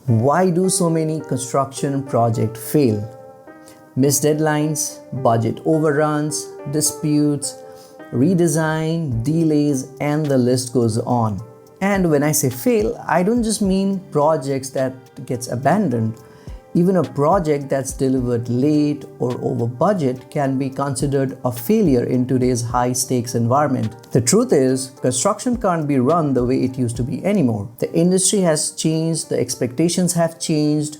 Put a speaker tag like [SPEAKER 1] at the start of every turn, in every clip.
[SPEAKER 1] Why do so many construction projects fail? Missed deadlines, budget overruns, disputes, redesign, delays, and the list goes on. And when I say fail, I don't just mean projects that gets abandoned. Even a project that's delivered late or over budget can be considered a failure in today's high-stakes environment. The truth is, construction can't be run the way it used to be anymore. The industry has changed, the expectations have changed,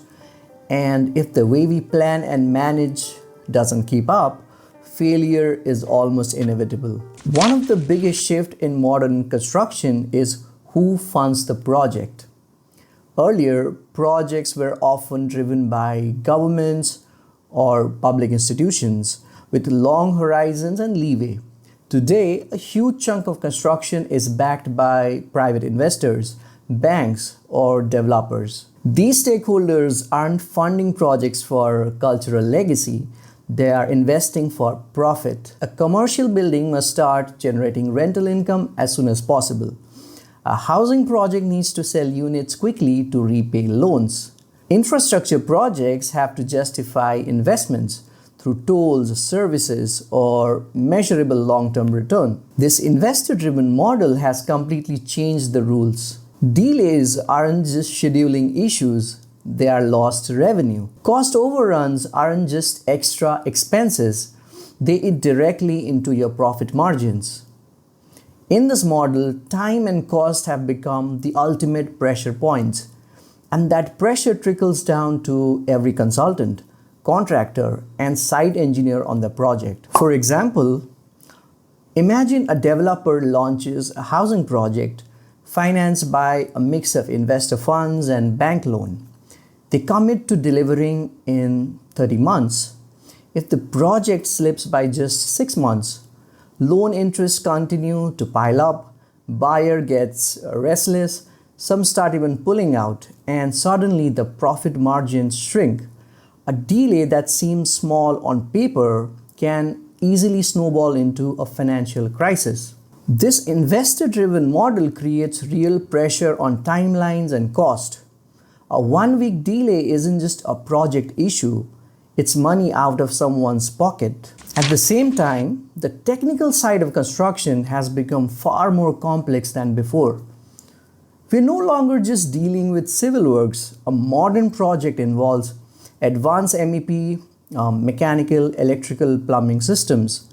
[SPEAKER 1] and if the way we plan and manage doesn't keep up, failure is almost inevitable. One of the biggest shifts in modern construction is who funds the project. Earlier, projects were often driven by governments or public institutions with long horizons and leeway. Today, a huge chunk of construction is backed by private investors, banks, or developers. These stakeholders aren't funding projects for cultural legacy, they are investing for profit. A commercial building must start generating rental income as soon as possible. A housing project needs to sell units quickly to repay loans. Infrastructure projects have to justify investments through tolls, services, or measurable long-term return. This investor-driven model has completely changed the rules. Delays aren't just scheduling issues, they are lost revenue. Cost overruns aren't just extra expenses, they eat directly into your profit margins. In this model, time and cost have become the ultimate pressure points, and that pressure trickles down to every consultant, contractor, and site engineer on the project. For example, imagine a developer launches a housing project financed by a mix of investor funds and bank loan. They commit to delivering in 30 months. If the project slips by just 6 months, loan interests continue to pile up, buyer gets restless, some start even pulling out, and suddenly the profit margins shrink. A delay that seems small on paper can easily snowball into a financial crisis. This investor-driven model creates real pressure on timelines and cost. A 1-week delay isn't just a project issue, it's money out of someone's pocket. At the same time, the technical side of construction has become far more complex than before. We're no longer just dealing with civil works. A modern project involves advanced MEP, mechanical, electrical, plumbing systems,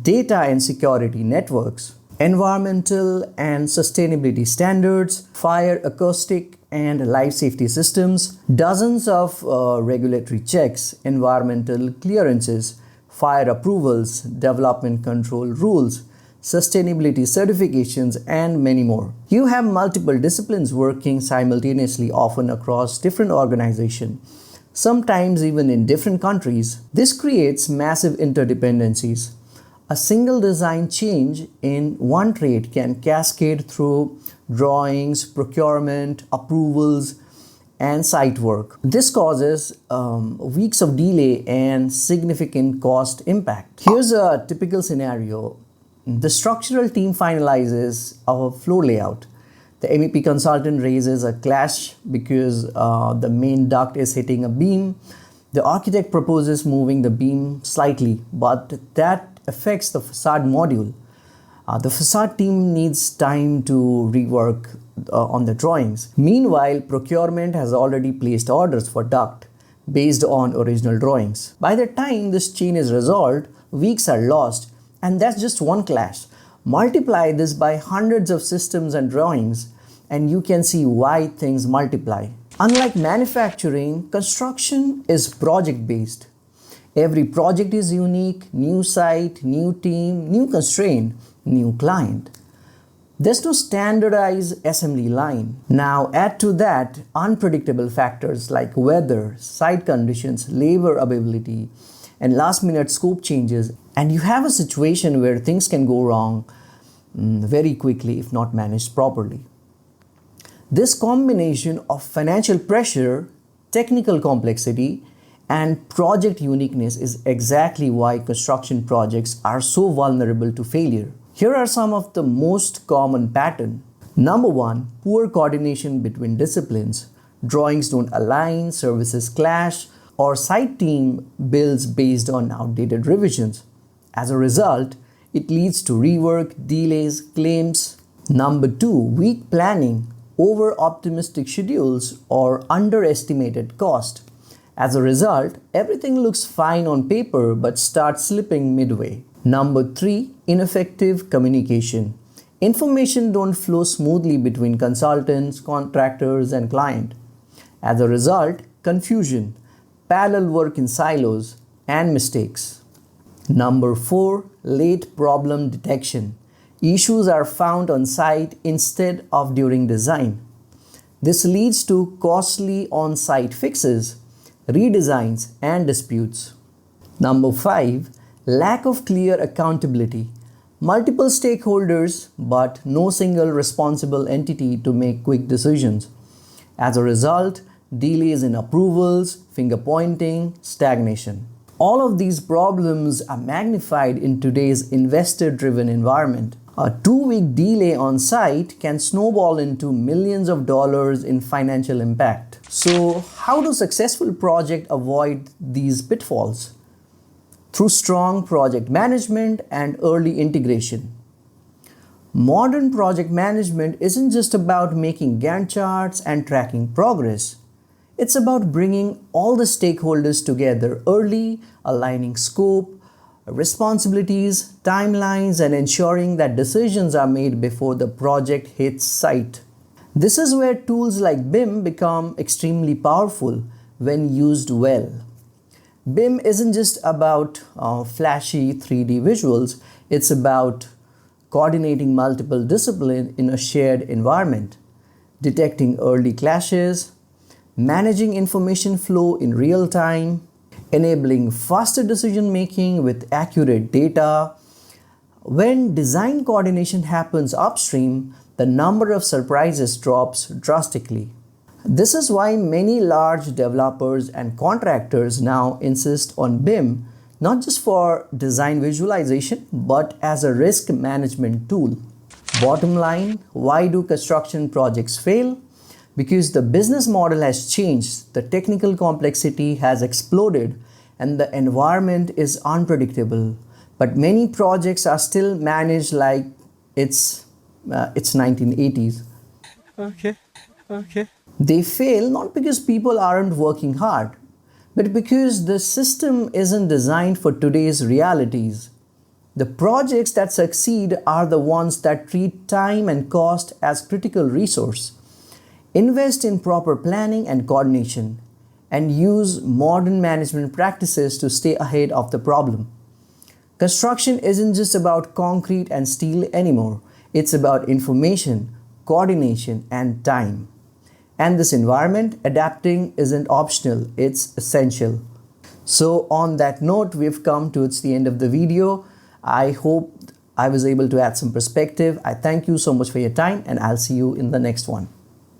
[SPEAKER 1] data and security networks, environmental and sustainability standards, fire, acoustic, and life safety systems, dozens of regulatory checks, environmental clearances, fire approvals, development control rules, sustainability certifications, and many more. You have multiple disciplines working simultaneously, often across different organizations, sometimes even in different countries. This creates massive interdependencies. A single design change in one trade can cascade through drawings, procurement, approvals, and site work. This causes weeks of delay and significant cost impact. Here's a typical scenario. The structural team finalizes our floor layout. The MEP consultant raises a clash because the main duct is hitting a beam. The architect proposes moving the beam slightly, but that affects the facade module. The facade team needs time to rework on the drawings. Meanwhile, procurement has already placed orders for duct based on original drawings. By the time this chain is resolved, weeks are lost, and that's just one clash. Multiply this by hundreds of systems and drawings, and you can see why things multiply. Unlike manufacturing, construction is project-based. Every project is unique, new site, new team, new constraint, new client. There's no standardized assembly line. Now add to that unpredictable factors like weather, site conditions, labor availability, and last-minute scope changes, and you have a situation where things can go wrong very quickly if not managed properly. This combination of financial pressure, technical complexity, and project uniqueness is exactly why construction projects are so vulnerable to failure. Here are some of the most common patterns. Number one, poor coordination between disciplines. drawings don't align, services clash, or site team builds based on outdated revisions. As a result, it leads to rework, delays, claims. Number 2, weak planning, over optimistic schedules, or underestimated cost. As a result, everything looks fine on paper but starts slipping midway. Number 3, ineffective communication. Information don't flow smoothly between consultants, contractors, and client. As a result, confusion, parallel work in silos, and mistakes. Number 4, late problem detection. Issues are found on site instead of during design. This leads to costly on-site fixes, redesigns, and disputes. Number 5, lack of clear accountability. Multiple stakeholders, but no single responsible entity to make quick decisions. As a result, delays in approvals, finger pointing, stagnation. All of these problems are magnified in today's investor-driven environment. A 2-week delay on site can snowball into millions of dollars in financial impact. So, how do successful projects avoid these pitfalls? Through strong project management and early integration. Modern project management isn't just about making Gantt charts and tracking progress. It's about bringing all the stakeholders together early, aligning scope, responsibilities, timelines, and ensuring that decisions are made before the project hits site. This is where tools like BIM become extremely powerful when used well. BIM isn't just about flashy 3D visuals, it's about coordinating multiple disciplines in a shared environment, detecting early clashes, managing information flow in real time, enabling faster decision making with accurate data. When design coordination happens upstream, the number of surprises drops drastically. This is why many large developers and contractors now insist on BIM, not just for design visualization, but as a risk management tool. Bottom line, why do construction projects fail? Because the business model has changed, the technical complexity has exploded, and the environment is unpredictable. But many projects are still managed like it's 1980s. Okay. They fail not because people aren't working hard, but because the system isn't designed for today's realities. The projects that succeed are the ones that treat time and cost as critical resource, invest in proper planning and coordination, and use modern management practices to stay ahead of the problem. Construction isn't just about concrete and steel anymore. It's about information, coordination, and time. And this environment, adapting isn't optional, it's essential. So on that note, we've come towards the end of the video. I hope I was able to add some perspective. I thank you so much for your time, and I'll see you in the next one.